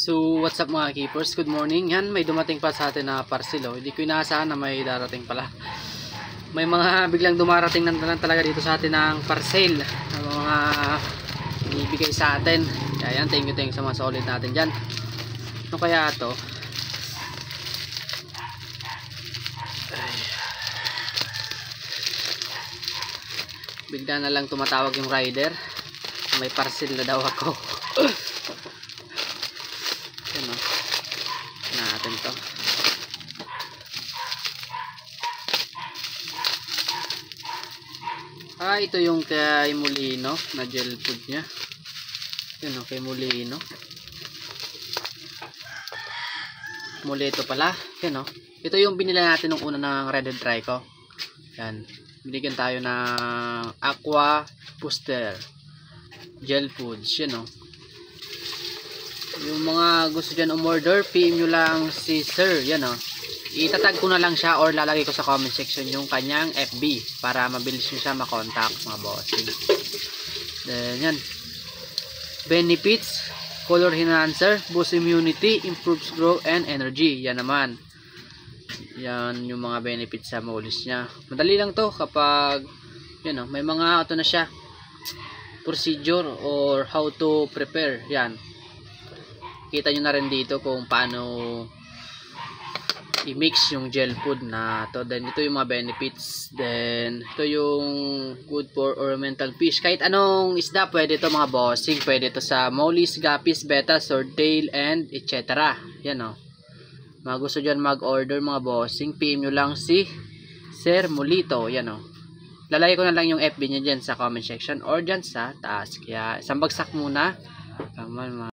So, what's up mga keepers? Good morning. Yan, may dumating pa sa atin na parcel. Hindi ko inaasahan na may darating pala. May mga biglang dumarating na talaga dito sa atin ng parcel. Mga ibibigay sa atin. Kaya yan, thank you sa mga solid natin dyan. Ano kaya ito? Bigla na lang tumatawag yung rider. May parcel na daw ako. Yan o. Natin to. Ito yung kay Molino na gel food nya. Yan o, kay Molino. Molito pala. Yan o. Ito yung binila natin nung una ng Red and Trico. Yan. Binigyan tayo ng Aqua Booster Gel Foods. Yan o. Yung mga gusto dyan umorder, PM nyo lang si Sir. Yan o. Itatag ko na lang siya or lalagay ko sa comment section yung kanyang FB para mabilis nyo siya makontak mga bossing. Then yan. Benefits, color enhancer, boost immunity, improves growth and energy. Yan naman. Yan yung mga benefits sa molis nya. Madali lang to kapag yan o, may mga ito na siya. Procedure or how to prepare. Yan. Kita nyo na rin dito kung paano i-mix yung gel food na to. Then ito yung mga benefits. Then ito yung good for ornamental fish. Kahit anong isda pwede to mga bossing. Pwede to sa mollies, guppies, betta, swordtail and etc. Yan o. Mga gusto dyan mag-order mga bossing, PM nyo lang si Sir Molito. Yan o. Lalagay ko na lang yung FB niya dyan sa comment section or dyan sa taas. Kaya isang bagsak muna.